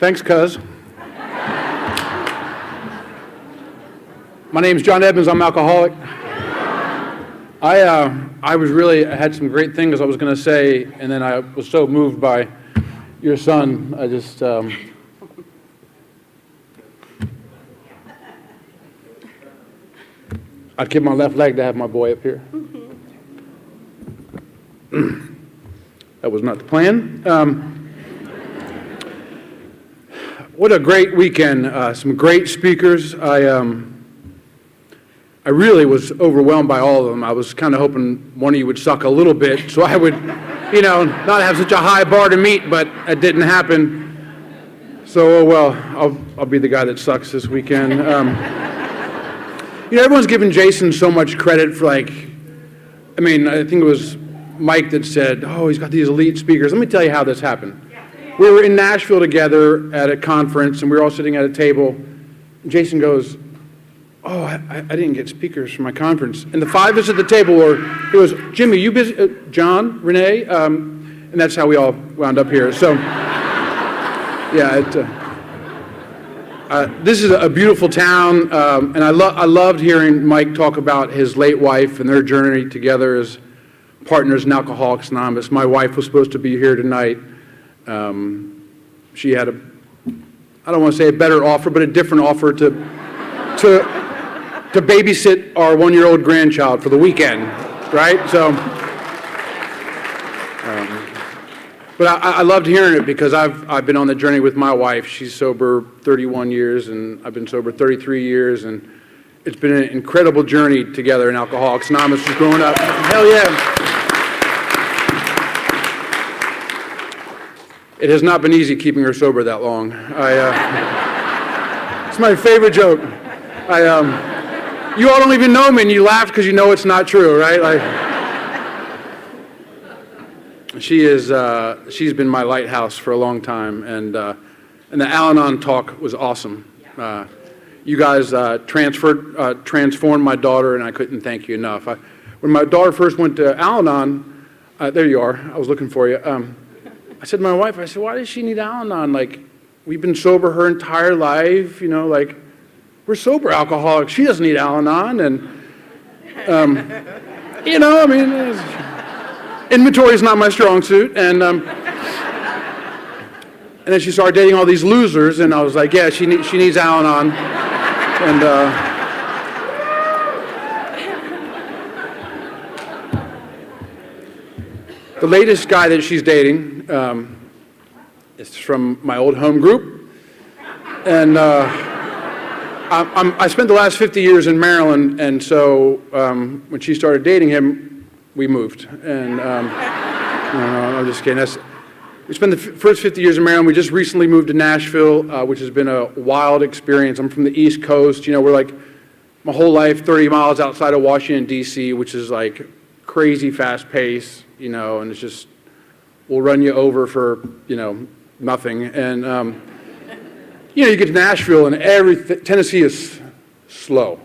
Thanks, cuz. My name's John Edmonds. I'm alcoholic. I had some great things I was going to say, and then I was so moved by your son. I just, I'd give my left leg to have my boy up here. That was not the plan. What a great weekend. Some great speakers. I really was overwhelmed by all of them. I was kind of hoping one of you would suck a little bit so I would, not have such a high bar to meet, but it didn't happen. So, oh well, I'll be the guy that sucks this weekend. Everyone's giving Jason so much credit for I think it was Mike that said, oh, he's got these elite speakers. Let me tell you how this happened. We were in Nashville together at a conference, and we were all sitting at a table. Jason goes, oh, I didn't get speakers for my conference. And the five of us at the table it was, Jimmy, you busy? John, Renee, and that's how we all wound up here. So, yeah, this is a beautiful town, and I loved hearing Mike talk about his late wife and their journey together as partners in Alcoholics Anonymous. My wife was supposed to be here tonight. She had I don't want to say a better offer, but a different offer to babysit our 1-year-old grandchild for the weekend, right? So, but I loved hearing it because I've been on the journey with my wife. She's sober 31 years, and I've been sober 33 years, and it's been an incredible journey together in Alcoholics Anonymous just growing up. Hell yeah. It has not been easy keeping her sober that long. It's my favorite joke. You all don't even know me, and you laugh because you know it's not true, right? She's been my lighthouse for a long time, and the Al-Anon talk was awesome. You guys transformed my daughter, and I couldn't thank you enough. When my daughter first went to Al-Anon, there you are. I was looking for you. I said to my wife, why does she need Al-Anon? We've been sober her entire life, we're sober alcoholics. She doesn't need Al-Anon, and, inventory is not my strong suit, and then she started dating all these losers, and I was like, yeah, she needs Al-Anon, and, the latest guy that she's dating is from my old home group, and I spent the last 50 years in Maryland, and so when she started dating him, we moved. And no, I'm just kidding. We spent the first 50 years in Maryland. We just recently moved to Nashville, which has been a wild experience. I'm from the East Coast. We're my whole life 30 miles outside of Washington, D.C., which is crazy fast pace. And it's just, we'll run you over for, nothing. And, you get to Nashville and Tennessee is slow.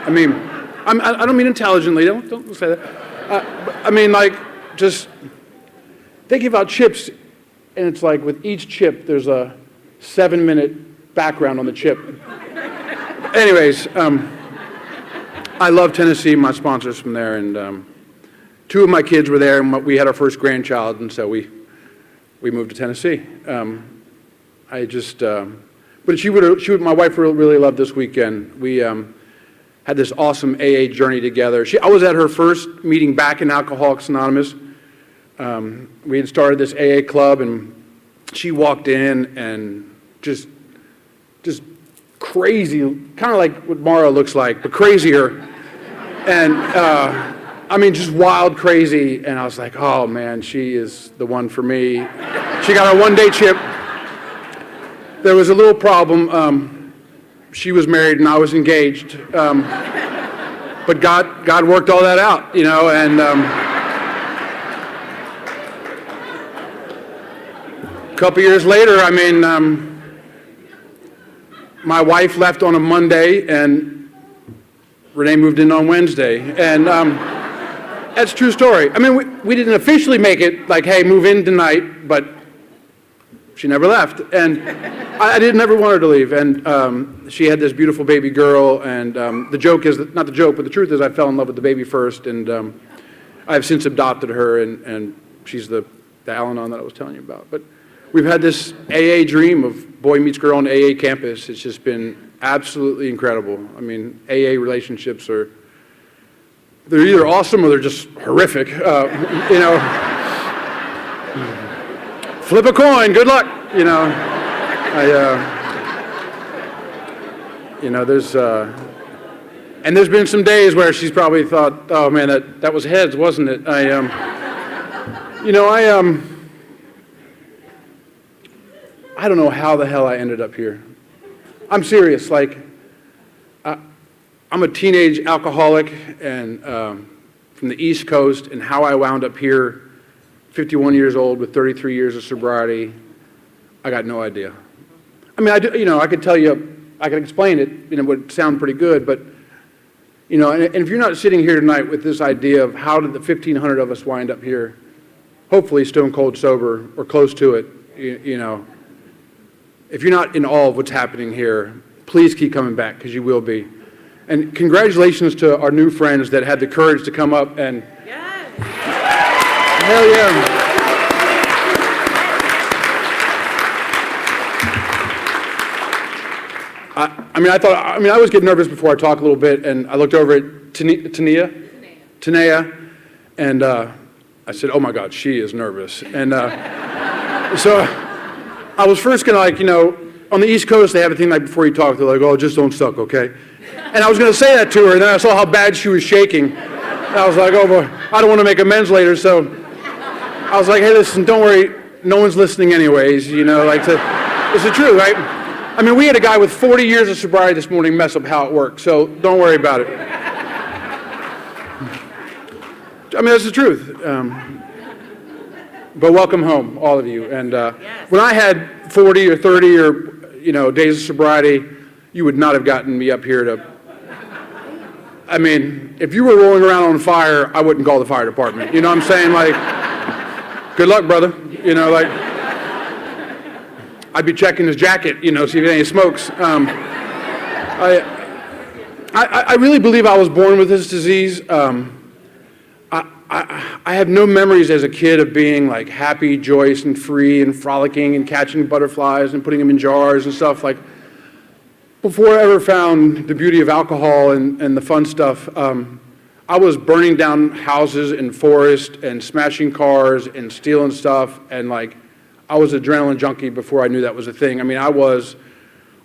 I don't mean intelligently, don't say that. Just, they give out chips, and it's with each chip, there's a 7-minute background on the chip. Anyways, I love Tennessee, my sponsors from there, and, 2 of my kids were there, and we had our first grandchild, and so we moved to Tennessee. But my wife really loved this weekend. We had this awesome AA journey together. I was at her first meeting back in Alcoholics Anonymous. We had started this AA club, and she walked in and just crazy, kind of like what Mara looks like, but crazier. And just wild crazy, and I was like, oh man, she is the one for me. She got her 1-day chip. There was a little problem. She was married and I was engaged, but God worked all that out, and a couple years later, my wife left on a Monday, and Renee moved in on Wednesday, and that's a true story. We didn't officially make it hey, move in tonight, but she never left. And I didn't ever want her to leave. And she had this beautiful baby girl. And the joke is, not the joke, but the truth is I fell in love with the baby first. And I've since adopted her, and she's the Al-Anon that I was telling you about. But we've had this AA dream of boy meets girl on AA campus. It's just been absolutely incredible. I mean, AA relationships they're either awesome or they're just horrific. You know, flip a coin, good luck. You know, and there's been some days where she's probably thought, oh man, that was heads, wasn't it? I don't know how the hell I ended up here. I'm serious. Like, I'm a teenage alcoholic and from the East Coast, and how I wound up here, 51 years old with 33 years of sobriety, I got no idea. I mean, I could tell you, I could explain it, it would sound pretty good, but, and if you're not sitting here tonight with this idea of how did the 1,500 of us wind up here, hopefully stone cold sober or close to it, if you're not in awe of what's happening here, please keep coming back, because you will be. And congratulations to our new friends that had the courage to come up and... Yes. Hell yeah. I always get nervous before I talk a little bit, and I looked over at Tanea, and I said, oh my God, she is nervous. And so I was first going to, on the East Coast, they have a thing like before you talk, they're like, oh, just don't suck, okay? And I was going to say that to her, and then I saw how bad she was shaking. And I was like, oh boy, I don't want to make amends later, so I was like, hey, listen, don't worry, no one's listening anyways, it's the truth, right? I mean, we had a guy with 40 years of sobriety this morning mess up how it works, so don't worry about it. I mean, that's the truth. But welcome home, all of you. And yes. When I had 40 or 30 or, days of sobriety, you would not have gotten me up here to... I mean, if you were rolling around on fire, I wouldn't call the fire department. You know what I'm saying? Like, good luck, brother. I'd be checking his jacket, see if any smokes. I really believe I was born with this disease. I have no memories as a kid of being like happy, joyous, and free, and frolicking, and catching butterflies, and putting them in jars and stuff. Like, before I ever found the beauty of alcohol and the fun stuff, I was burning down houses in forest and smashing cars and stealing stuff, and like, I was an adrenaline junkie before I knew that was a thing. I mean, I was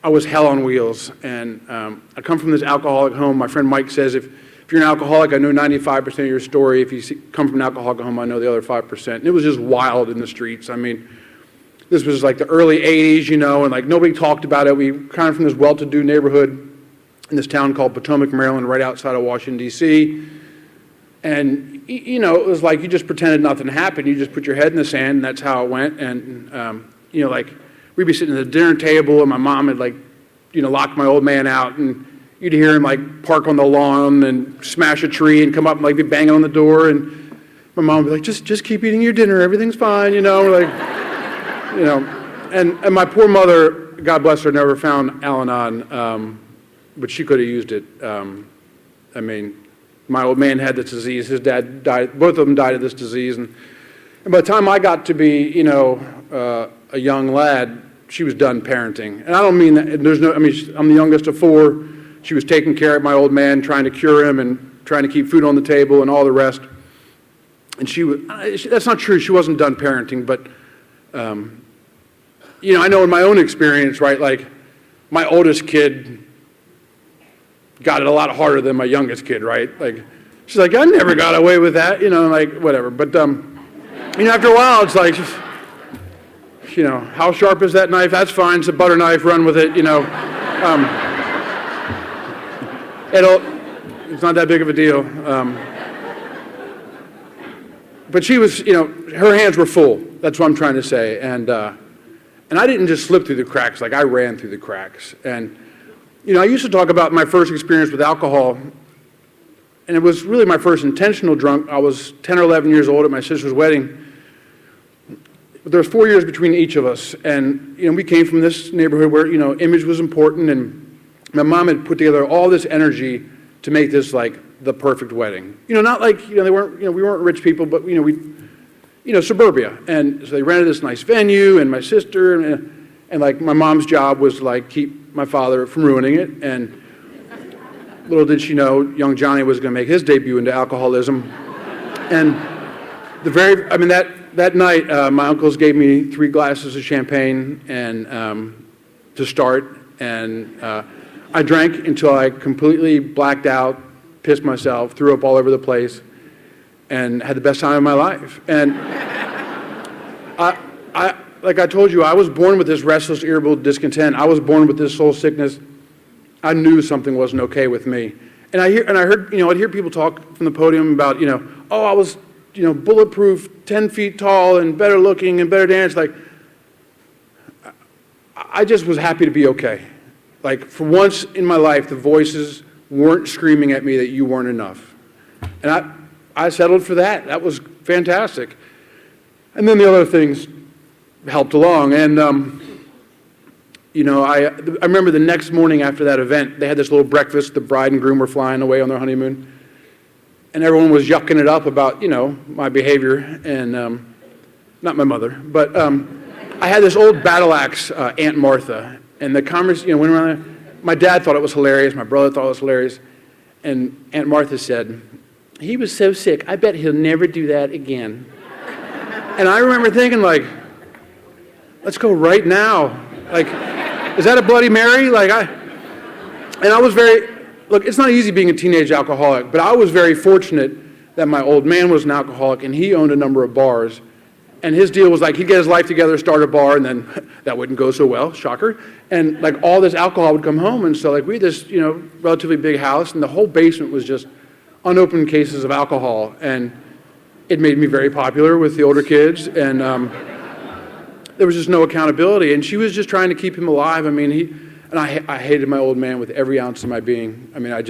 hell on wheels, and I come from this alcoholic home. My friend Mike says, if you're an alcoholic, I know 95% of your story. If you come from an alcoholic home, I know the other 5%. And it was just wild in the streets. I mean, this was like the early 80s, and like nobody talked about it. We kind of from this well-to-do neighborhood in this town called Potomac, Maryland, right outside of Washington, D.C. And, it was like you just pretended nothing happened. You just put your head in the sand, and that's how it went. And, like we'd be sitting at the dinner table, and my mom had like, locked my old man out, and you'd hear him like park on the lawn and smash a tree and come up and like be banging on the door, and my mom would be like, just keep eating your dinner, everything's fine, and my poor mother, God bless her, never found Al-Anon, but she could have used it. I mean, my old man had this disease, his dad died, both of them died of this disease, and by the time I got to be, a young lad, she was done parenting. And I don't mean that, I'm the youngest of four. She was taking care of my old man, trying to cure him and trying to keep food on the table and all the rest. And that's not true, she wasn't done parenting, but, I know in my own experience, right, like my oldest kid got it a lot harder than my youngest kid, right? Like, she's like, I never got away with that, like whatever. But, after a while, it's like, how sharp is that knife? That's fine, it's a butter knife, run with it, It's not that big of a deal. But she was, her hands were full. That's what I'm trying to say. And I didn't just slip through the cracks, like I ran through the cracks. And, I used to talk about my first experience with alcohol, and it was really my first intentional drunk. I was 10 or 11 years old at my sister's wedding. but there was 4 years between each of us, and we came from this neighborhood where image was important, and my mom had put together all this energy to make this like the perfect wedding. Not like they weren't we weren't rich people, but suburbia, and so they rented this nice venue, and my sister and like my mom's job was to like keep my father from ruining it, and little did she know young Johnny was going to make his debut into alcoholism, and that night, my uncles gave me 3 glasses of champagne and to start, and I drank until I completely blacked out, pissed myself, threw up all over the place, and had the best time of my life. And like I told you, I was born with this restless, irritable discontent. I was born with this soul sickness. I knew something wasn't okay with me. And I'd hear people talk from the podium about, oh, I was bulletproof, 10 feet tall, and better looking, and better dance. Like, I just was happy to be okay. Like, for once in my life, the voices weren't screaming at me that you weren't enough. And I settled for that. That was fantastic. And then the other things helped along. And, I remember the next morning after that event, they had this little breakfast. The bride and groom were flying away on their honeymoon. And everyone was yucking it up about, my behavior, and not my mother, but I had this old battle axe, Aunt Martha, and the conversation, went around there. My dad thought it was hilarious, my brother thought it was hilarious, and Aunt Martha said, "He was so sick, I bet he'll never do that again." And I remember thinking, like, let's go right now. Like, is that a Bloody Mary? Look, it's not easy being a teenage alcoholic, but I was very fortunate that my old man was an alcoholic, and he owned a number of bars. And his deal was like, he'd get his life together, start a bar, and then that wouldn't go so well, shocker. And like all this alcohol would come home, and so like we had this, relatively big house, and the whole basement was just unopened cases of alcohol. And it made me very popular with the older kids, and there was just no accountability. And she was just trying to keep him alive. I mean, I hated my old man with every ounce of my being. I mean, like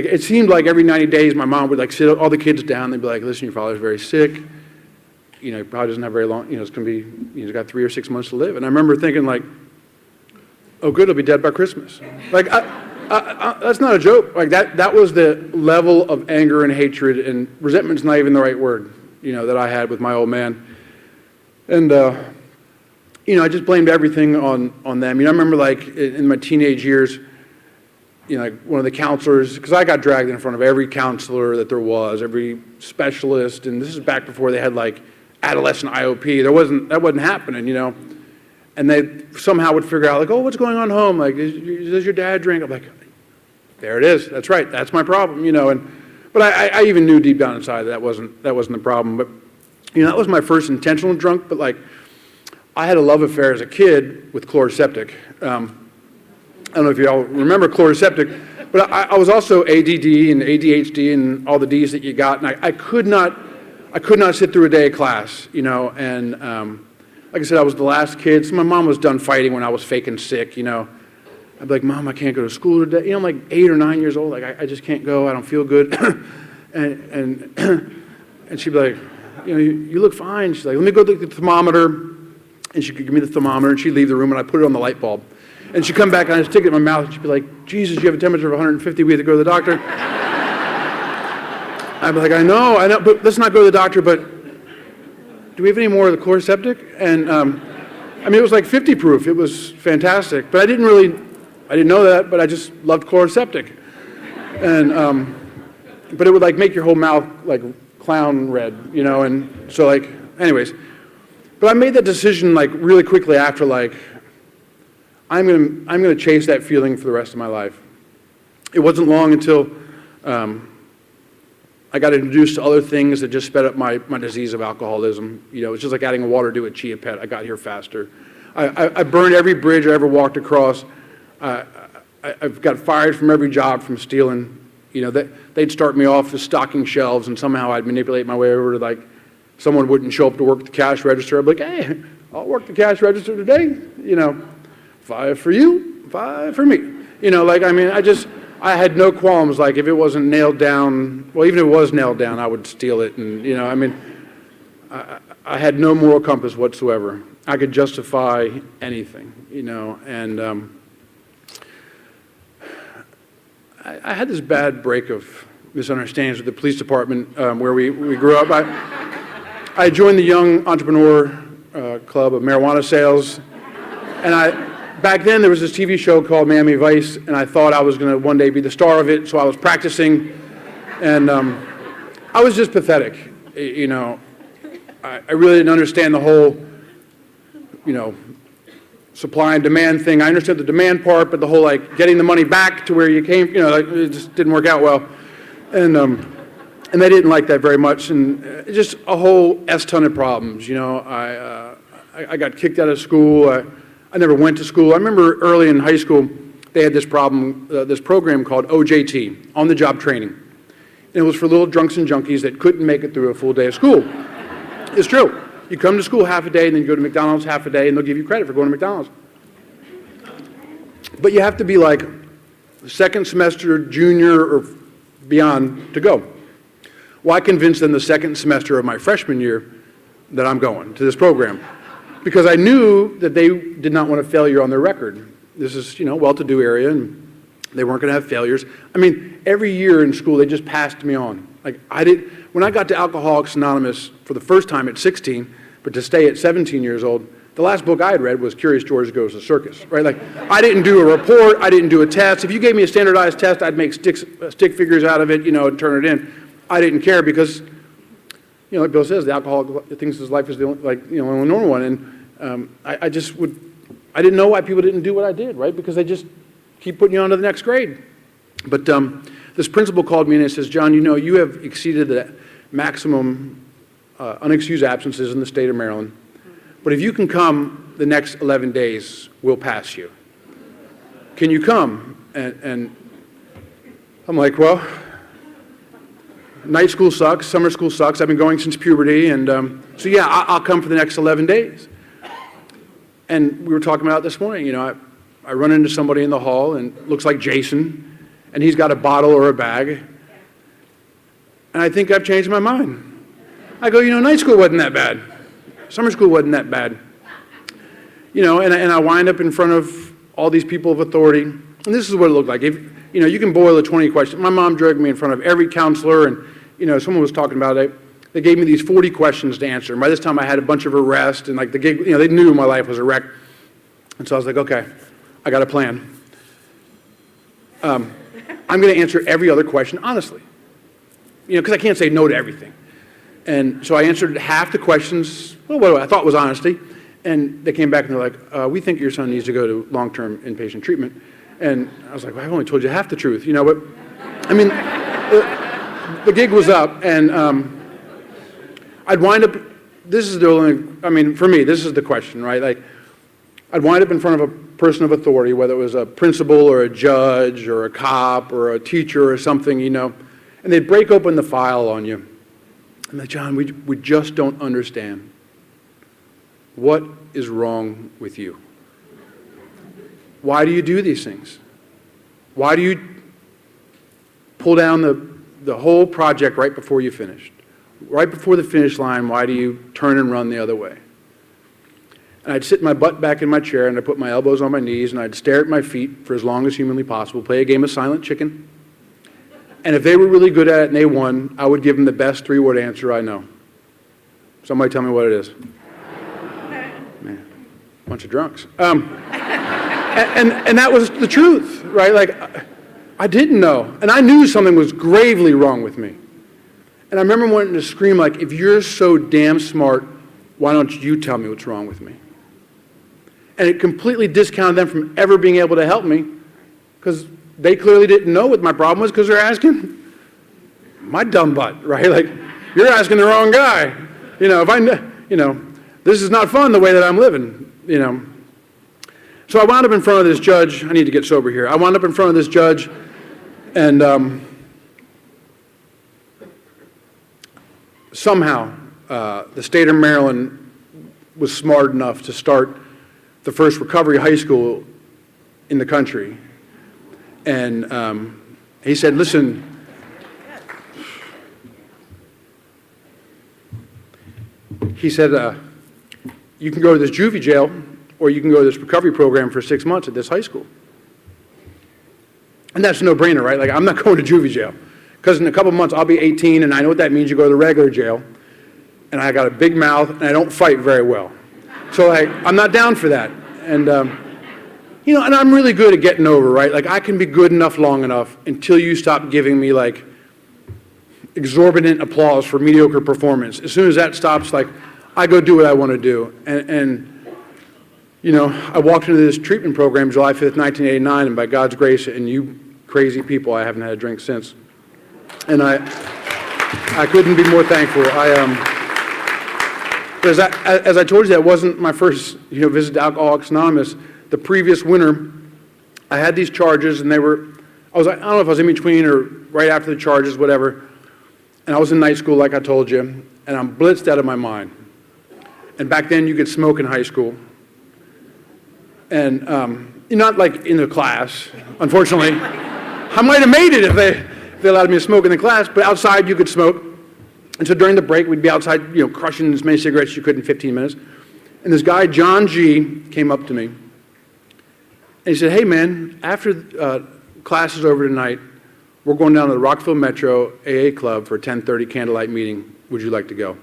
it seemed like every 90 days my mom would like sit all the kids down. They'd be like, "Listen, your father's very sick. He probably doesn't have very long. It's going to be. He's got 3 or 6 months to live." And I remember thinking like, "Oh, good, he'll be dead by Christmas." Like, that's not a joke. Like that was the level of anger and hatred, and resentment's not even the right word. That I had with my old man, and. I just blamed everything on them. I remember like in my teenage years, like one of the counselors, because I got dragged in front of every counselor that there was, every specialist, and this is back before they had like adolescent IOP. That wasn't happening, And they somehow would figure out like, "Oh, what's going on home? Like, does your dad drink?" I'm like, there it is. That's right. That's my problem, But I even knew deep down inside that wasn't the problem. But that was my first intentional drunk. But like, I had a love affair as a kid with Chloraseptic. I don't know if you all remember Chloraseptic, but I was also ADD and ADHD and all the Ds that you got, and I could not sit through a day of class, And like I said, I was the last kid. So my mom was done fighting when I was faking sick, I'd be like, "Mom, I can't go to school today." I'm like 8 or 9 years old. Like I just can't go. I don't feel good, and she'd be like, "You look fine." She's like, "Let me go to the thermometer." And she'd give me the thermometer, and she'd leave the room, and I'd put it on the light bulb. And she'd come back, and I'd stick it in my mouth, and she'd be like, "Jesus, you have a temperature of 150, we have to go to the doctor." I'd be like, I know, but let's not go to the doctor, but do we have any more of the Chloraseptic? And, it was like 50 proof. It was fantastic. But I didn't know that, but I just loved Chloraseptic. And, but it would, like, make your whole mouth, like, clown red, and so, like, anyways. But I made that decision like really quickly after like, I'm gonna chase that feeling for the rest of my life. It wasn't long until I got introduced to other things that just sped up my disease of alcoholism. It's just like adding water to a Chia Pet. I got here faster. I burned every bridge I ever walked across. I've got fired from every job from stealing. They'd start me off as stocking shelves, and somehow I'd manipulate my way over to like, someone wouldn't show up to work the cash register. I'd be like, "Hey, I'll work the cash register today. 5 for you, 5 for me." I had no qualms. Like if it wasn't nailed down, well, even if it was nailed down, I would steal it. And I had no moral compass whatsoever. I could justify anything, and I had this bad break of misunderstandings with the police department where we grew up. I joined the Young Entrepreneur Club of marijuana sales, and back then there was this TV show called Miami Vice, and I thought I was going to one day be the star of it, so I was practicing, and I was just pathetic, I really didn't understand the whole, supply and demand thing. I understood the demand part, but the whole, getting the money back to where you came, it just didn't work out well. And they didn't like that very much, and just a whole S-ton of problems, I got kicked out of school. I never went to school. I remember early in high school, they had this program called OJT, on-the-job training. And it was for little drunks and junkies that couldn't make it through a full day of school. It's true. You come to school half a day, and then you go to McDonald's half a day, and they'll give you credit for going to McDonald's. But you have to be like second semester, junior, or beyond to go. Well, I convinced them the second semester of my freshman year that I'm going to this program because I knew that they did not want a failure on their record. This is, well-to-do area, and they weren't going to have failures. I mean, every year in school, they just passed me on. When I got to Alcoholics Anonymous for the first time at 16, but to stay at 17 years old, the last book I had read was Curious George Goes to Circus, right? I didn't do a report, I didn't do a test. If you gave me a standardized test, I'd make stick figures out of it, and turn it in. I didn't care because, like Bill says, the alcoholic thinks his life is the only normal one. And I didn't know why people didn't do what I did, right? Because they just keep putting you on to the next grade. But this principal called me and says, John, you have exceeded the maximum unexcused absences in the state of Maryland. But if you can come the next 11 days, we'll pass you. Can you come? And I'm like, well, night school sucks, summer school sucks. I've been going since puberty. And so, yeah, I'll come for the next 11 days. And we were talking about it this morning. I run into somebody in the hall, and it looks like Jason, and he's got a bottle or a bag. And I think I've changed my mind. I go, night school wasn't that bad. Summer school wasn't that bad. And I wind up in front of all these people of authority. And this is what it looked like. If, you can boil a 20 questions. My mom dragged me in front of every counselor, and, someone was talking about it. They gave me these 40 questions to answer. And by this time, I had a bunch of arrests, and they knew my life was a wreck. And so I was like, okay, I got a plan. I'm going to answer every other question honestly, because I can't say no to everything. And so I answered half the questions, what I thought was honesty, and they came back and they're like, we think your son needs to go to long-term inpatient treatment. And I was like, well, I've only told you half the truth, but I mean, the gig was up, and I'd wind up, this is the only, for me, this is the question, right? I'd wind up in front of a person of authority, whether it was a principal or a judge or a cop or a teacher or something, and they'd break open the file on you. I'm like, John, we just don't understand. What is wrong with you? Why do you do these things? Why do you pull down the whole project right before you finished? Right before the finish line, why do you turn and run the other way? And I'd sit my butt back in my chair, and I'd put my elbows on my knees, and I'd stare at my feet for as long as humanly possible, play a game of silent chicken. And if they were really good at it and they won, I would give them the best three-word answer I know. Somebody tell me what it is. Man, bunch of drunks. And that was the truth, right? I didn't know. And I knew something was gravely wrong with me. And I remember wanting to scream, if you're so damn smart, why don't you tell me what's wrong with me? And it completely discounted them from ever being able to help me, because they clearly didn't know what my problem was because they're asking my dumb butt, right? You're asking the wrong guy. This is not fun the way that I'm living, So I wound up in front of this judge. I need to get sober here. I wound up in front of this judge, and somehow the state of Maryland was smart enough to start the first recovery high school in the country. And he said, listen, he said, you can go to this juvie jail, or you can go to this recovery program for 6 months at this high school. And that's a no-brainer, right? Like, I'm not going to juvie jail, because in a couple of months I'll be 18, and I know what that means. You go to the regular jail, and I got a big mouth, and I don't fight very well. So, like, I'm not down for that. And, you know, and I'm really good at getting over, right? Like, I can be good enough long enough until you stop giving me, like, exorbitant applause for mediocre performance. As soon as that stops, like, I go do what I want to do. And you know, I walked into this treatment program July 5th, 1989, and by God's grace and you crazy people, I haven't had a drink since. And I couldn't be more thankful. Because as I told you, that wasn't my first, you know, visit to Alcoholics Anonymous. The previous winter, I had these charges, and I don't know if I was in between or right after the charges, whatever. And I was in night school, like I told you, and I'm blitzed out of my mind. And back then, you could smoke in high school. And not like in the class, unfortunately. I might have made it if they allowed me to smoke in the class, but outside you could smoke. And so during the break, we'd be outside, you know, crushing as many cigarettes as you could in 15 minutes. And this guy, John G., came up to me. And he said, hey, man, after class is over tonight, we're going down to the Rockville Metro AA Club for a 10:30 candlelight meeting. Would you like to go?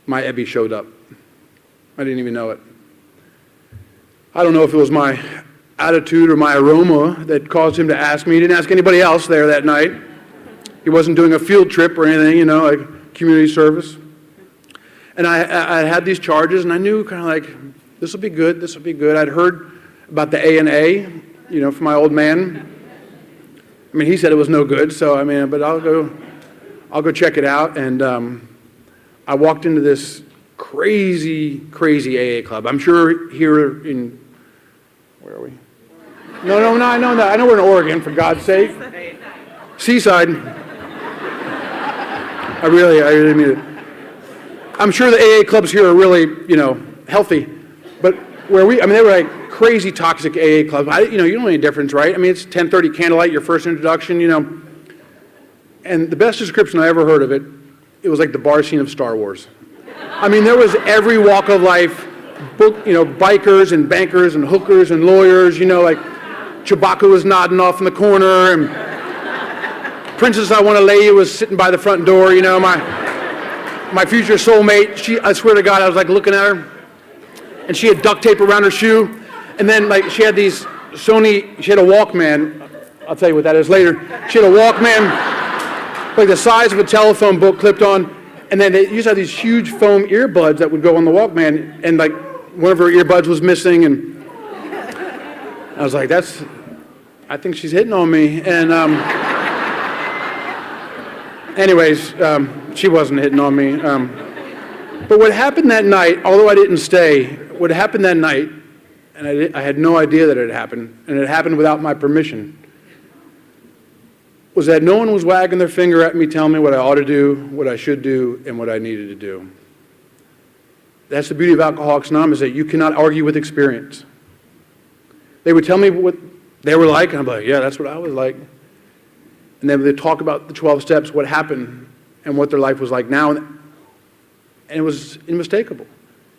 My Ebby showed up. I didn't even know it. I don't know if it was my attitude or my aroma that caused him to ask me. He didn't ask anybody else there that night. He wasn't doing a field trip or anything, you know, like community service. And I had these charges, and I knew kind of like, this will be good, this will be good. I'd heard about the A&A, you know, from my old man. I mean, he said it was no good, so I mean, but I'll go check it out. And I walked into this crazy AA club. I'm sure here in, where are we? No, I know that. I know we're in Oregon, for God's sake. Seaside. I really mean it. I'm sure the AA clubs here are really, you know, healthy. But where they were like crazy toxic AA clubs. You don't know any difference, right? I mean, it's 10:30 candlelight, your first introduction, you know. And the best description I ever heard of it, it was like the bar scene of Star Wars. I mean, there was every walk of life, bikers and bankers and hookers and lawyers, you know, like Chewbacca was nodding off in the corner, and Princess I Want to Lay You was sitting by the front door, you know, my future soulmate, I swear to God, I was like looking at her, and she had duct tape around her shoe, and then like she had a Walkman, I'll tell you what that is later, she had a Walkman, like the size of a telephone book clipped on, and then they used to have these huge foam earbuds that would go on the Walkman, and like one of her earbuds was missing, and I was like, I think she's hitting on me, and anyways, she wasn't hitting on me. But what happened that night, although I didn't stay, what happened that night, and I had no idea that it had happened, and it happened without my permission, was that no one was wagging their finger at me telling me what I ought to do, what I should do, and what I needed to do. That's the beauty of Alcoholics Anonymous, that you cannot argue with experience. They would tell me what they were like, and I'm like, yeah, that's what I was like. And then they'd talk about the 12 steps, what happened, and what their life was like now. And it was unmistakable.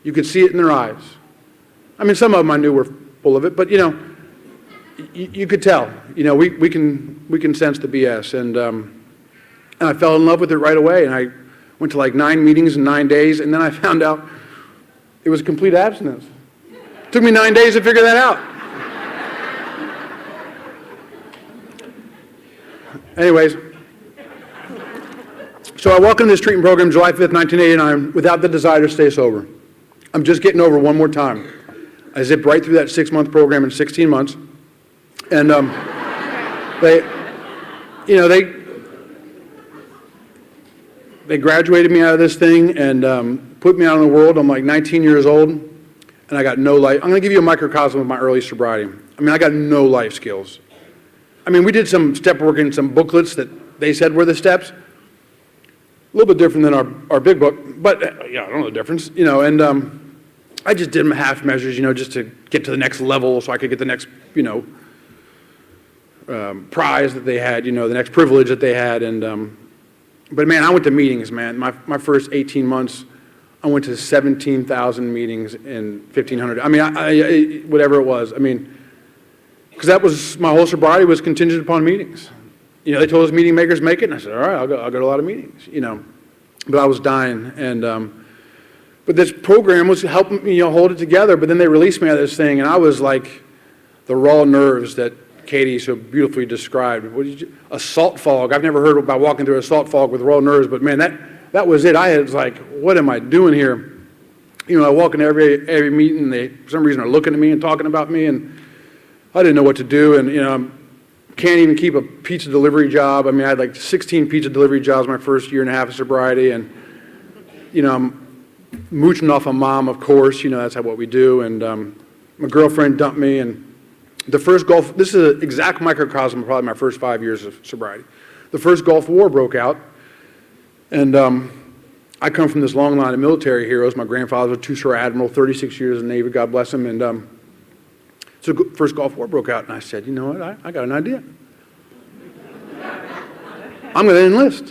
You could see it in their eyes. I mean, some of them I knew were full of it, but, you know, you could tell. You know, we can sense the BS. And I fell in love with it right away, and I went to like 9 meetings in 9 days, and then I found out it was complete abstinence. It took me 9 days to figure that out. Anyways, so I walk into this treatment program July 5th, 1989, without the desire to stay sober. I'm just getting over one more time. I zipped right through that 6-month program in 16 months. And they graduated me out of this thing and put me out in the world. I'm like 19 years old, and I got no life. I'm going to give you a microcosm of my early sobriety. I mean, I got no life skills. I mean, we did some step work in some booklets that they said were the steps. A little bit different than our big book, but yeah, I don't know the difference, you know, and I just did them half measures, you know, just to get to the next level so I could get the next, you know, prize that they had, you know, the next privilege that they had, and But man, I went to meetings, man. My first 18 months, I went to 17,000 meetings in 1,500. I mean, whatever it was. I mean, because that was, my whole sobriety was contingent upon meetings. You know, they told us meeting makers make it, and I said, all right, I'll go to a lot of meetings, you know. But I was dying, and, but this program was helping me, you know, hold it together, but then they released me out of this thing, and I was like the raw nerves that Katie so beautifully described. A salt fog. I've never heard about walking through a salt fog with raw nerves, but man, that was it. I was like, what am I doing here? You know, I walk into every meeting, and they, for some reason, are looking at me and talking about me, and I didn't know what to do, and, you know, can't even keep a pizza delivery job. I mean, I had like 16 pizza delivery jobs my first year and a half of sobriety, and, you know, I'm mooching off of mom, of course, you know, that's what we do, and my girlfriend dumped me, and the first Gulf, this is an exact microcosm of probably my first 5 years of sobriety. The first Gulf War broke out, and I come from this long line of military heroes. My grandfather was a two-star admiral, 36 years in the Navy, God bless him, and so the first Gulf War broke out, and I said, you know what, I got an idea. I'm going to enlist.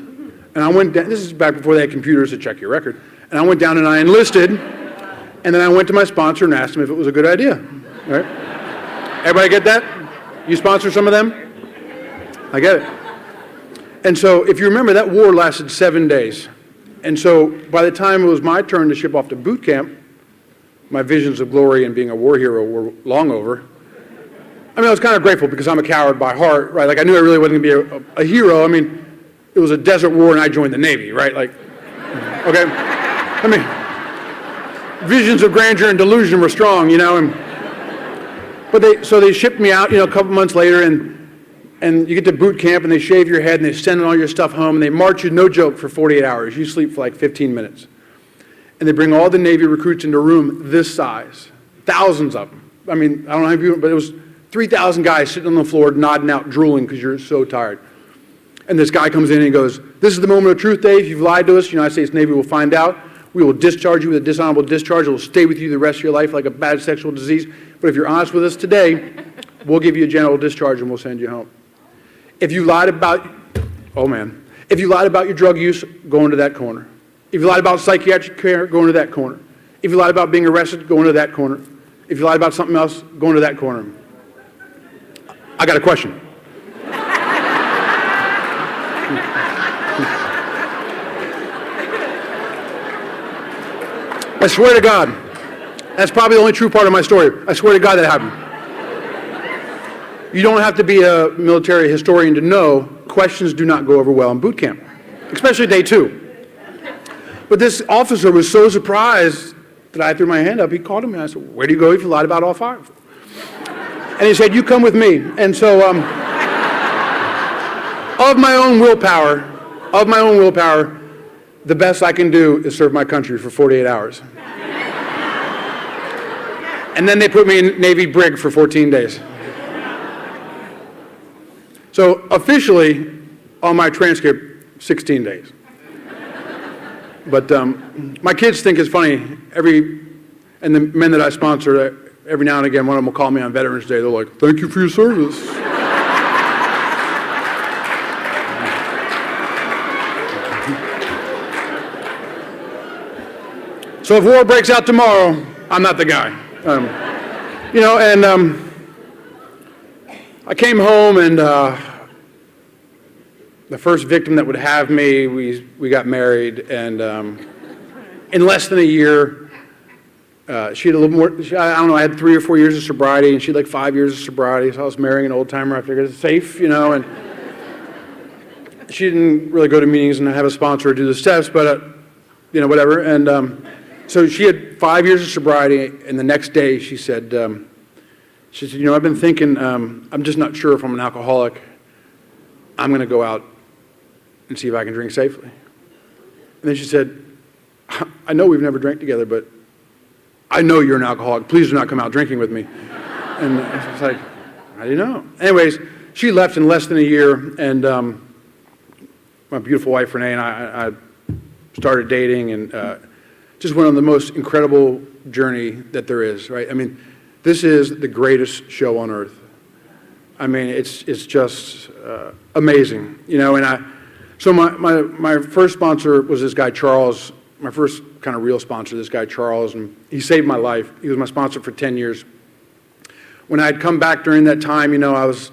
And I went down, this is back before they had computers to check your record, and I went down and I enlisted, and then I went to my sponsor and asked him if it was a good idea. All right? Everybody get that? You sponsor some of them? I get it. And so if you remember, that war lasted 7 days. And so by the time it was my turn to ship off to boot camp, my visions of glory and being a war hero were long over. I mean, I was kind of grateful because I'm a coward by heart, right? Like, I knew I really wasn't going to be a hero. I mean, it was a desert war and I joined the Navy, right? Like, okay? I mean, visions of grandeur and delusion were strong, you know? So they shipped me out, you know, a couple months later, and you get to boot camp and they shave your head and they send all your stuff home and they march you, no joke, for 48 hours. You sleep for like 15 minutes. And they bring all the Navy recruits into a room this size, thousands of them. I mean, I don't know how many people, but it was 3,000 guys sitting on the floor nodding out, drooling because you're so tired. And this guy comes in and he goes, this is the moment of truth, Dave. You've lied to us. United States Navy will find out. We will discharge you with a dishonorable discharge. It will stay with you the rest of your life like a bad sexual disease. But if you're honest with us today, we'll give you a general discharge and we'll send you home. If you lied about, oh man, if you lied about your drug use, go into that corner. If you lied about psychiatric care, go into that corner. If you lied about being arrested, go into that corner. If you lied about something else, go into that corner. I got a question. I swear to God, that's probably the only true part of my story. I swear to God that happened. You don't have to be a military historian to know questions do not go over well in boot camp, especially day 2. But this officer was so surprised that I threw my hand up. He called him and I said, where do you go if you lied about all 5? And he said, you come with me. And so of my own willpower, the best I can do is serve my country for 48 hours. And then they put me in Navy brig for 14 days. So officially, on my transcript, 16 days. But my kids think it's funny. And the men that I sponsor, every now and again, one of them will call me on Veterans Day. They're like, thank you for your service. So if war breaks out tomorrow, I'm not the guy. You know, and I came home and the first victim that would have me, we got married, and in less than a year, she had a little more, I don't know, I had 3 or 4 years of sobriety, and she had like 5 years of sobriety, so I was marrying an old timer. I figured it's safe, you know, and she didn't really go to meetings and have a sponsor or do the steps, but, you know, whatever, and so she had 5 years of sobriety, and the next day she said, you know, I've been thinking, I'm just not sure if I'm an alcoholic. I'm going to go out and see if I can drink safely. And then she said, I know we've never drank together, but I know you're an alcoholic. Please do not come out drinking with me. And I was like, how do you know? Anyways, she left in less than a year, and my beautiful wife, Renee, and I started dating, and just went on the most incredible journey that there is, right? I mean, this is the greatest show on earth. I mean, it's just amazing, you know, and So my first sponsor was this guy, Charles, my first kind of real sponsor, this guy, Charles, and he saved my life. He was my sponsor for 10 years. When I had come back during that time, I was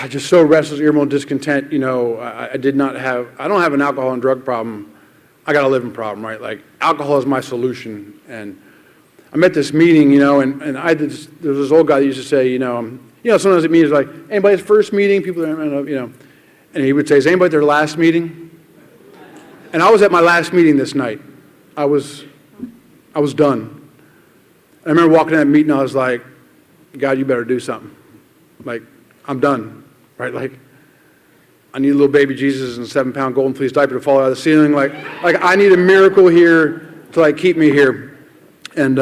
just so restless, irritable, discontent. I don't have an alcohol and drug problem. I got a living problem, right? Like, alcohol is my solution. And I'm at this meeting, there was this old guy that used to say, sometimes at meetings like, anybody's first meeting, people are, and he would say, is anybody at their last meeting? And I was at my last meeting this night. I was done. I remember walking to that meeting, I was like, God, you better do something. Like, I'm done, right? Like, I need a little baby Jesus in a 7-pound golden fleece diaper to fall out of the ceiling. Like I need a miracle here to like keep me here. And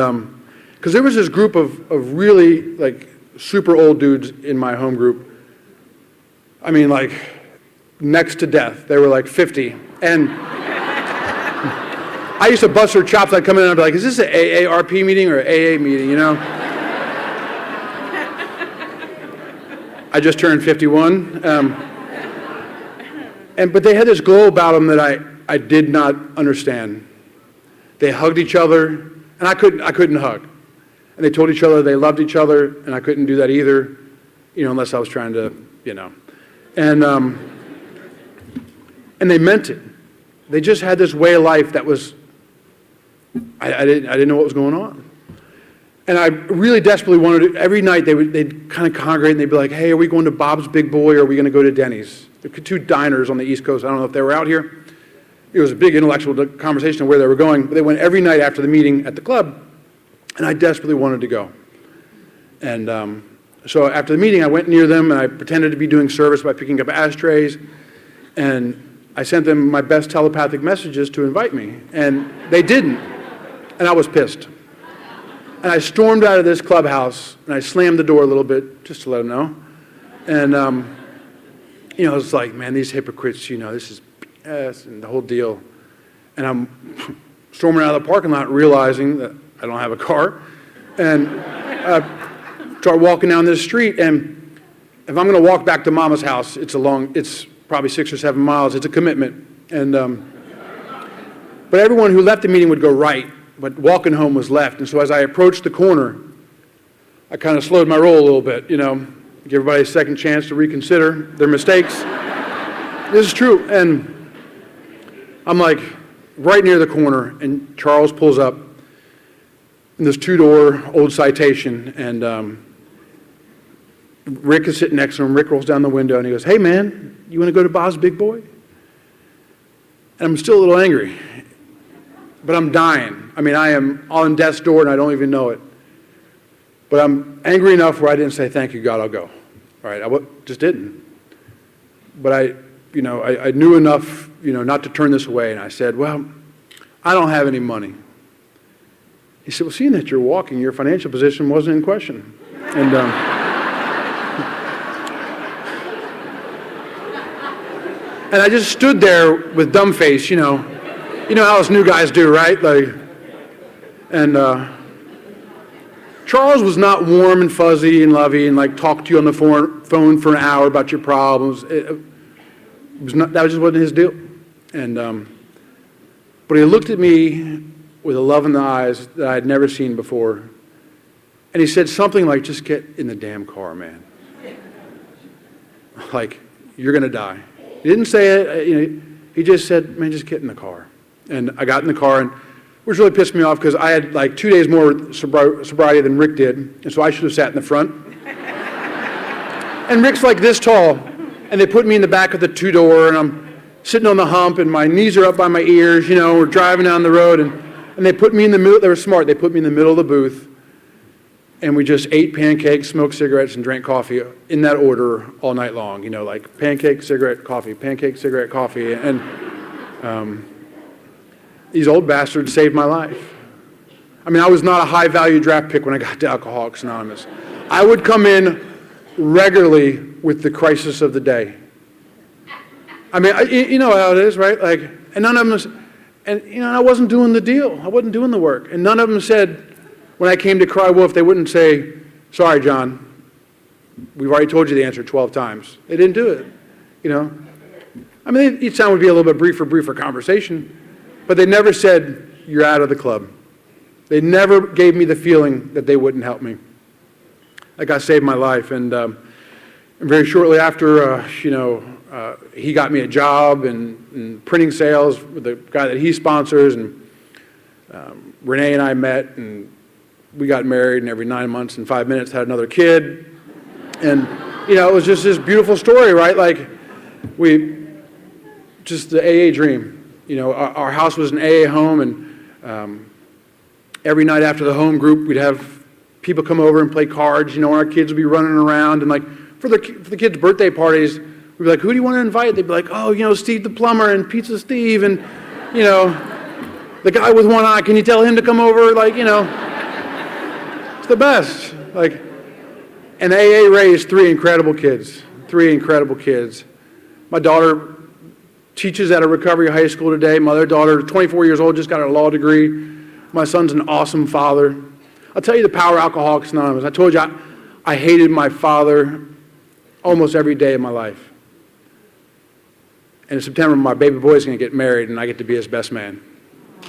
because there was this group of really like super old dudes in my home group. I mean, like next to death. They were like 50. And I used to bust their chops. I'd come in and I'd be like, is this an AARP meeting or an AA meeting, I just turned 51. But they had this glow about them that I did not understand. They hugged each other, and I couldn't hug. And they told each other they loved each other, and I couldn't do that either, unless I was trying to, And they meant it. They just had this way of life that was, I didn't know what was going on. And I really desperately wanted to, every night they'd kind of congregate and they'd be like, hey, are we going to Bob's Big Boy or are we going to go to Denny's? There were 2 diners on the East Coast. I don't know if they were out here. It was a big intellectual conversation of where they were going. But they went every night after the meeting at the club, and I desperately wanted to go. And so after the meeting, I went near them and I pretended to be doing service by picking up ashtrays. And I sent them my best telepathic messages to invite me. And they didn't. And I was pissed. And I stormed out of this clubhouse, and I slammed the door a little bit, just to let them know. And, I was like, man, these hypocrites, this is BS, and the whole deal. And I'm storming out of the parking lot, realizing that I don't have a car, and start walking down this street, and if I'm going to walk back to Mama's house, it's probably 6 or 7 miles. It's a commitment. And, but everyone who left the meeting would go right. But walking home was left. And so as I approached the corner, I kind of slowed my roll a little bit, give everybody a second chance to reconsider their mistakes. This is true. And I'm like right near the corner, and Charles pulls up in this 2-door old Citation, and Rick is sitting next to him. Rick rolls down the window, and he goes, hey, man, you want to go to Bob's Big Boy? And I'm still a little angry. But I'm dying. I mean, I am on death's door and I don't even know it. But I'm angry enough where I didn't say, thank you, God, I'll go. All right, I just didn't. But I knew enough, not to turn this away. And I said, well, I don't have any money. He said, well, seeing that you're walking, your financial position wasn't in question. And and I just stood there with dumb face, You know how us new guys do, right? And Charles was not warm and fuzzy and lovey and like talk to you on the phone for an hour about your problems. That just wasn't his deal. And but he looked at me with a love in the eyes that I had never seen before. And he said something like, just get in the damn car, man. Like, you're going to die. He didn't say it. He just said, man, just get in the car. And I got in the car, and which really pissed me off because I had like 2 days more sobriety than Rick did, and so I should have sat in the front. And Rick's like this tall, and they put me in the back of the 2-door, and I'm sitting on the hump, and my knees are up by my ears, we're driving down the road, and they put me in the middle. They were smart. They put me in the middle of the booth, and we just ate pancakes, smoked cigarettes, and drank coffee in that order all night long. Like pancake, cigarette, coffee, and these old bastards saved my life. I mean, I was not a high-value draft pick when I got to Alcoholics Anonymous. I would come in regularly with the crisis of the day. I mean, you know how it is, right? Like, and none of them, I wasn't doing the deal. I wasn't doing the work. And none of them said, when I came to cry wolf, they wouldn't say, sorry, John, we've already told you the answer 12 times. They didn't do it, I mean, each time would be a little bit briefer conversation, but they never said, you're out of the club. They never gave me the feeling that they wouldn't help me. That guy saved my life, and very shortly after, he got me a job in printing sales with the guy that he sponsors, and Renee and I met, and we got married, and every 9 months and 5 minutes had another kid. And, it was just this beautiful story, right? Like, just the AA dream. Our house was an AA home, and every night after the home group, we'd have people come over and play cards. Our kids would be running around, and like, for the kids' birthday parties, we'd be like, who do you want to invite? They'd be like, oh, Steve the plumber and Pizza Steve, and, the guy with one eye, can you tell him to come over? Like, it's the best. Like, and AA raised three incredible kids. My daughter teaches at a recovery high school today. My other daughter, 24 years old, just got a law degree. My son's an awesome father. I'll tell you the power of Alcoholics Anonymous. I told you I hated my father almost every day of my life. And in September, my baby boy's going to get married, and I get to be his best man.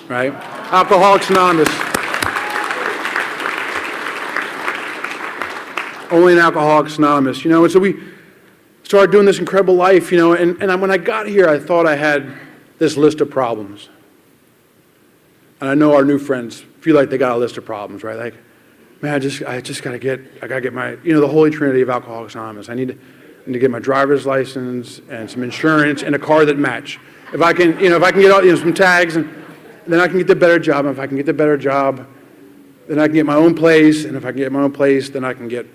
Right? Alcoholics Anonymous. Only in Alcoholics Anonymous, and so we started doing this incredible life, and when I got here, I thought I had this list of problems. And I know our new friends feel like they got a list of problems, right? Like, man, I gotta get my, the holy trinity of Alcoholics Anonymous. I need to get my driver's license and some insurance and a car that match. If I can get all, some tags, and then I can get the better job. And if I can get the better job, then I can get my own place. And if I can get my own place, then I can get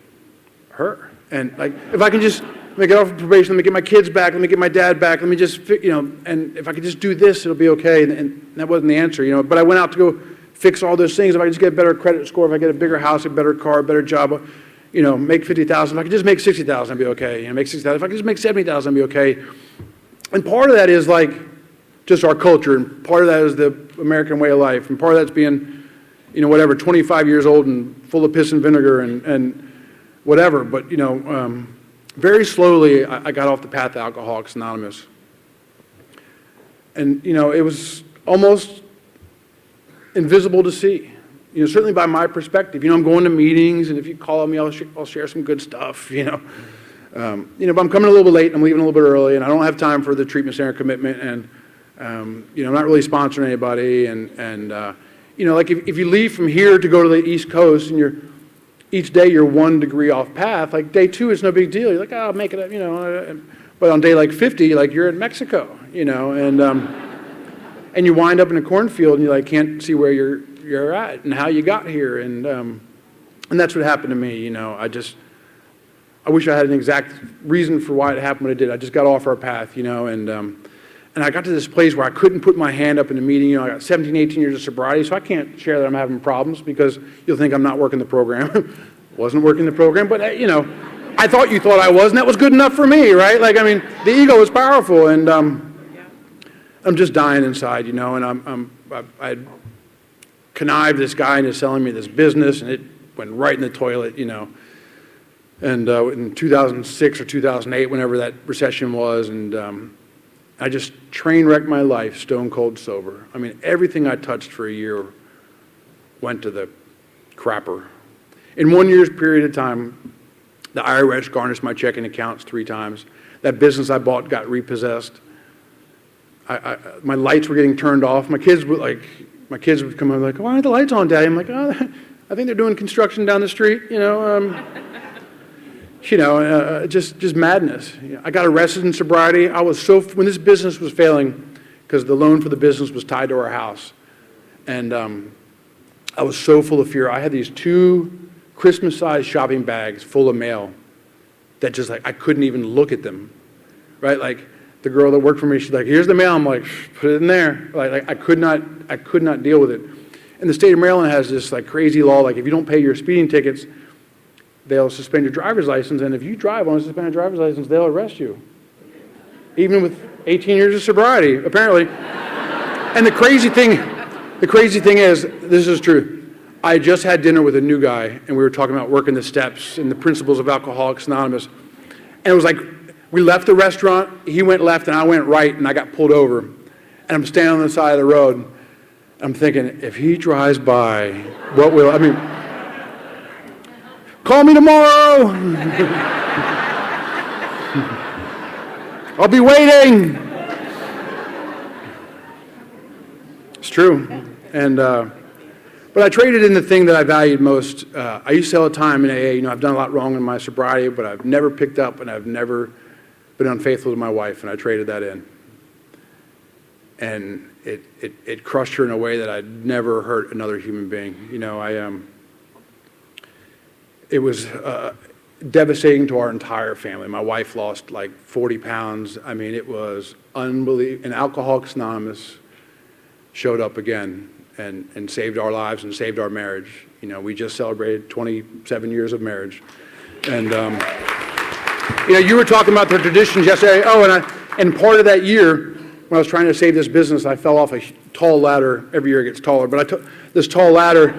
her. And like, if I can just, let me get off of probation, let me get my kids back, let me get my dad back, let me just, and if I could just do this, it'll be okay. And that wasn't the answer, but I went out to go fix all those things. If I could just get a better credit score, if I get a bigger house, a better car, a better job, make $50,000. If I could just make $60,000, I'd be okay. Make $60,000. If I could just make $70,000, I'd be okay. And part of that is like just our culture, and part of that is the American way of life, and part of that's being, 25 years old and full of piss and vinegar and whatever. But, very slowly, I got off the path of Alcoholics Anonymous. And, it was almost invisible to see, certainly by my perspective. I'm going to meetings, and if you call me, I'll share some good stuff, but I'm coming a little bit late, and I'm leaving a little bit early, and I don't have time for the treatment center commitment, and, I'm not really sponsoring anybody, and like if you leave from here to go to the East Coast, and each day you're 1 degree off path, like day 2, it's no big deal. You're like, oh, I'll make it up, but on day like 50, like you're in Mexico, and you wind up in a cornfield, and you like can't see where you're at and how you got here, and that's what happened to me. I wish I had an exact reason for why it happened when it did. I just got off our path, and I got to this place where I couldn't put my hand up in a meeting. I got 17, 18 years of sobriety, so I can't share that I'm having problems because you'll think I'm not working the program. Wasn't working the program, but I thought you thought I was, and that was good enough for me, right? Like, the ego is powerful, and I'm just dying inside, and I connived this guy into selling me this business, and it went right in the toilet, and in 2006 or 2008, whenever that recession was, and I just train wrecked my life, stone cold sober. Everything I touched for a year went to the crapper. In 1 year's period of time, the IRS garnished my checking accounts 3 times. That business I bought got repossessed. My lights were getting turned off. My kids would come home like, why aren't the lights on, Daddy? I'm like, oh, I think they're doing construction down the street, just madness. I got arrested in sobriety. When this business was failing, because the loan for the business was tied to our house, and I was so full of fear. I had these 2 Christmas-sized shopping bags full of mail that just I couldn't even look at them, right? Like the girl that worked for me, she's like, here's the mail. I'm like, put it in there. Like I could not deal with it. And the state of Maryland has this crazy law, if you don't pay your speeding tickets, they'll suspend your driver's license, and if you drive on a suspended driver's license, they'll arrest you. Even with 18 years of sobriety, apparently. And the crazy thing is, this is true. I just had dinner with a new guy, and we were talking about working the steps and the principles of Alcoholics Anonymous. And it was like, We left the restaurant, he went left and I went right, and I got pulled over. And I'm standing on the side of the road. I'm thinking, if he drives by, what will, call me tomorrow. I'll be waiting. It's true. And, but I traded in the thing that I valued most. I used to say all the time in AA, I've done a lot wrong in my sobriety, but I've never picked up and I've never been unfaithful to my wife, and I traded that in. And it crushed her in a way that I'd never hurt another human being. It was devastating to our entire family. My wife lost like 40 pounds. It was unbelievable. And Alcoholics Anonymous showed up again and saved our lives and saved our marriage. We just celebrated 27 years of marriage. And, you were talking about the traditions yesterday. And part of that year, when I was trying to save this business, I fell off a tall ladder. Every year it gets taller, but I took this tall ladder,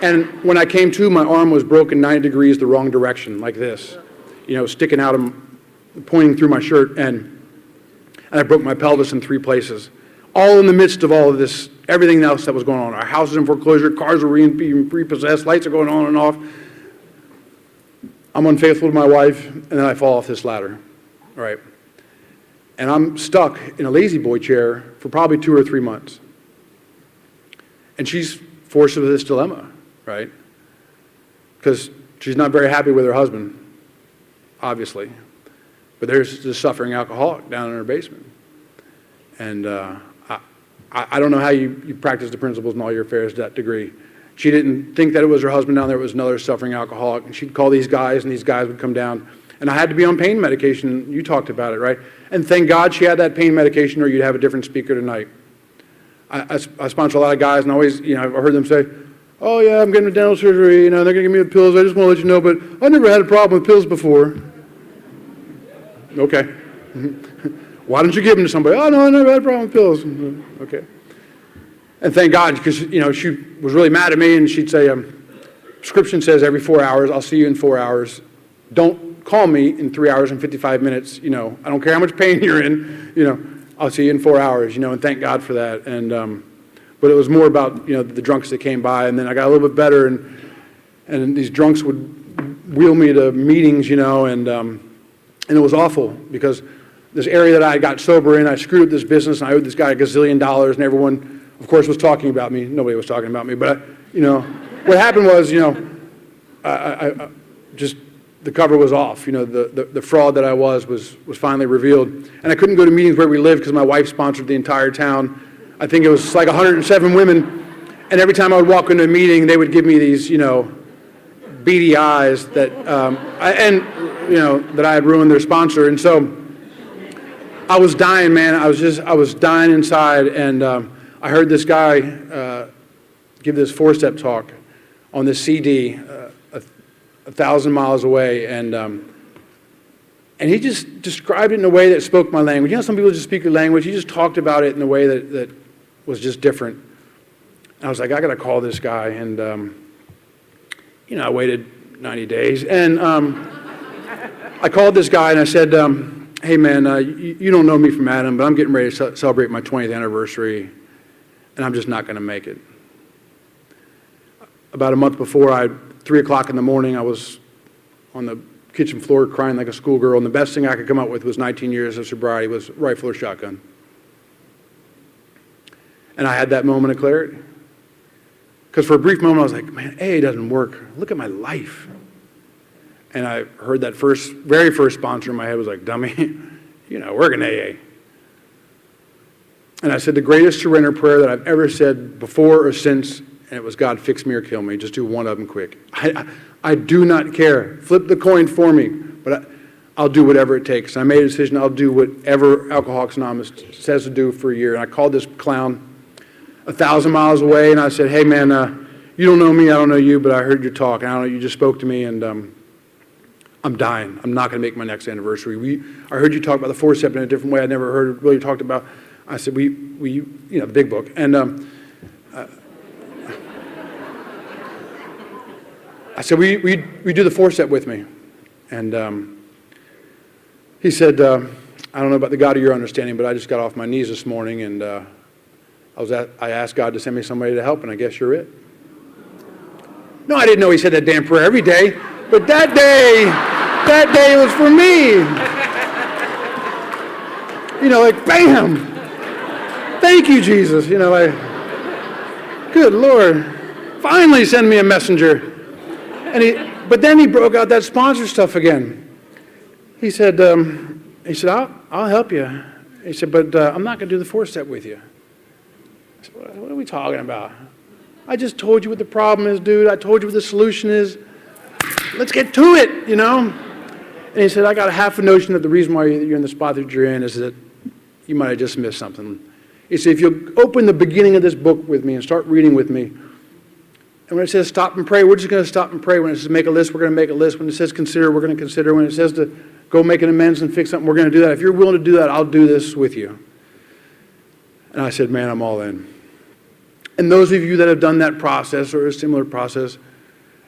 and when I came to, my arm was broken 90 degrees the wrong direction, like this, sticking out, pointing through my shirt, and I broke my pelvis in 3 places. All in the midst of all of this, everything else that was going on. Our house was in foreclosure, cars were being repossessed, lights are going on and off. I'm unfaithful to my wife, and then I fall off this ladder, right? And I'm stuck in a lazy boy chair for probably 2 or 3 months. And she's forced with this dilemma, right? Because she's not very happy with her husband, obviously. But there's this suffering alcoholic down in her basement. And I don't know how you practice the principles in all your affairs to that degree. She didn't think that it was her husband down there, it was another suffering alcoholic. And she'd call these guys, and these guys would come down. And I had to be on pain medication. You talked about it, right? And thank God she had that pain medication, or you'd have a different speaker tonight. I sponsor a lot of guys, and always, I've heard them say, oh yeah, I'm getting a dental surgery, they're going to give me the pills, I just want to let you know, but I never had a problem with pills before. Okay. Why don't you give them to somebody? Oh no, I never had a problem with pills. Okay. And thank God, because, she was really mad at me, and she'd say, prescription says every 4 hours, I'll see you in 4 hours. Don't call me in 3 hours and 55 minutes, I don't care how much pain you're in, I'll see you in 4 hours, and thank God for that. And, but it was more about, the drunks that came by, and then I got a little bit better, and these drunks would wheel me to meetings, and it was awful, because this area that I got sober in, I screwed up this business, and I owed this guy $1 gazillion, and everyone, of course, was talking about me. Nobody was talking about me, but, what happened was, I just, the cover was off. The fraud that I was finally revealed. And I couldn't go to meetings where we lived because my wife sponsored the entire town. I think it was like 107 women. And every time I would walk into a meeting, they would give me these, beady eyes that, that I had ruined their sponsor. And so I was dying, man. I was dying inside. And I heard this guy give this 4-step talk on this CD, 1,000 miles away, and he just described it in a way that spoke my language. Some people just speak your language. He just talked about it in a way that was just different. And I was like, I got to call this guy, and I waited 90 days, and I called this guy and I said, hey man, you don't know me from Adam, but I'm getting ready to celebrate my 20th anniversary, and I'm just not going to make it. About a month before, 3 o'clock in the morning, I was on the kitchen floor crying like a schoolgirl, and the best thing I could come up with was 19 years of sobriety, was rifle or shotgun. And I had that moment of clarity. Because for a brief moment, I was like, man, AA doesn't work. Look at my life. And I heard that very first sponsor in my head was like, dummy, work in AA. And I said the greatest surrender prayer that I've ever said before or since, and it was, God, fix me or kill me. Just do one of them quick. I do not care. Flip the coin for me, but I'll do whatever it takes. And I made a decision, I'll do whatever Alcoholics Anonymous says to do for a year. And I called this clown 1,000 miles away, and I said, hey man, you don't know me, I don't know you, but I heard your talk, and I don't know, you just spoke to me, and I'm dying. I'm not going to make my next anniversary. I heard you talk about the 4-step in a different way. I never heard really talked about. I said, the big book. And I said, we do the 4-step with me. And He said, I don't know about the God of your understanding, but I just got off my knees this morning, and I asked God to send me somebody to help, and I guess you're it. No, I didn't know he said that damn prayer every day, but that day was for me. You know, like, bam! Thank you, Jesus. You know, like, good Lord. Finally send me a messenger. But then he broke out that sponsor stuff again. He said, I'll help you. He said, but I'm not going to do the 4-step with you. I said, what are we talking about? I just told you what the problem is, dude. I told you what the solution is. Let's get to it, you know? And he said, I got a half a notion that the reason why you're in the spot that you're in is that you might have just missed something. He said, if you'll open the beginning of this book with me and start reading with me, and when it says stop and pray, we're just going to stop and pray. When it says make a list, we're going to make a list. When it says consider, we're going to consider. When it says to go make an amends and fix something, we're going to do that. If you're willing to do that, I'll do this with you. And I said, man, I'm all in. And those of you that have done that process or a similar process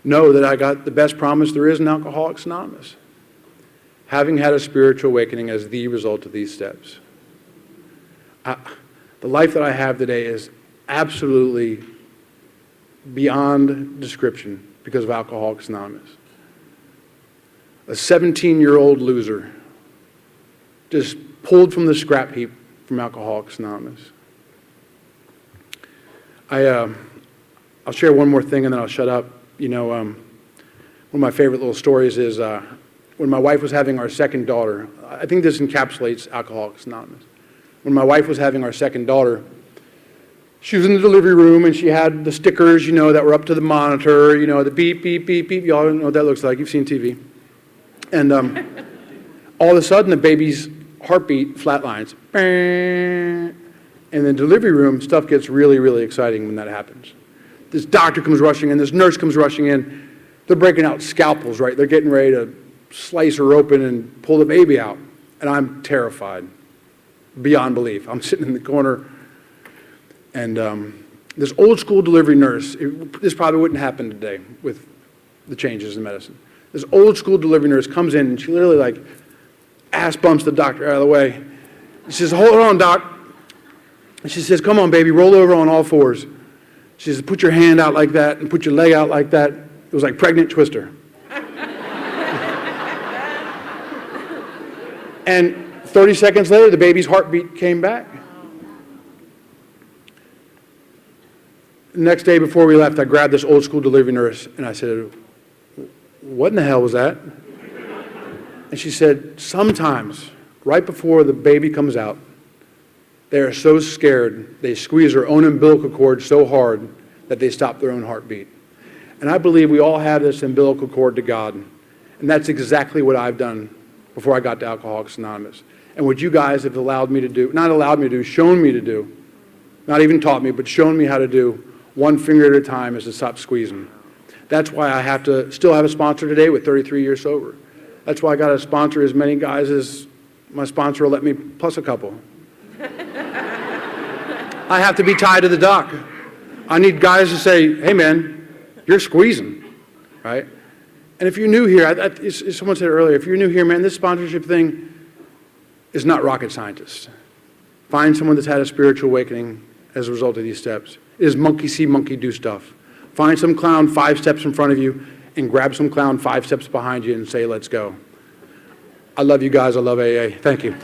know that I got the best promise there is in Alcoholics Anonymous. Having had a spiritual awakening as the result of these steps. The life that I have today is absolutely beyond description because of Alcoholics Anonymous. A 17-year-old loser just pulled from the scrap heap from Alcoholics Anonymous. I'll share one more thing and then I'll shut up. You know, one of my favorite little stories is when my wife was having our second daughter. I think this encapsulates Alcoholics Anonymous. When my wife was having our second daughter, she was in the delivery room and she had the stickers, you know, that were up to the monitor, you know, the beep, beep, beep, beep. You all know what that looks like. You've seen TV. And all of a sudden, the baby's heartbeat flatlines. In the delivery room, stuff gets really, really exciting when that happens. This doctor comes rushing in, this nurse comes rushing in. They're breaking out scalpels, right? They're getting ready to slice her open and pull the baby out. And I'm terrified, beyond belief. I'm sitting in the corner, and this old school delivery nurse, this probably wouldn't happen today with the changes in medicine. This old school delivery nurse comes in and she literally like ass bumps the doctor out of the way. She says, hold on, doc. And she says, come on, baby, roll over on all fours. She says, put your hand out like that and put your leg out like that. It was like pregnant twister. And 30 seconds later, the baby's heartbeat came back. The next day before we left, I grabbed this old school delivery nurse and I said, what in the hell was that? And she said, sometimes, right before the baby comes out, they are so scared, they squeeze their own umbilical cord so hard that they stop their own heartbeat. And I believe we all have this umbilical cord to God. And that's exactly what I've done before I got to Alcoholics Anonymous. And what you guys have allowed me to do, not allowed me to do, shown me to do, not even taught me, but shown me how to do, one finger at a time, is to stop squeezing. That's why I have to still have a sponsor today with 33 years sober. That's why I got to sponsor as many guys as my sponsor will let me, plus a couple. I have to be tied to the dock. I need guys to say, hey man, you're squeezing, right? And if you're new here, someone said earlier, if you're new here, man, this sponsorship thing is not rocket scientists. Find someone that's had a spiritual awakening as a result of these steps. It is monkey see, monkey do stuff. Find some clown 5 steps in front of you and grab some clown 5 steps behind you and say, let's go. I love you guys. I love AA. Thank you.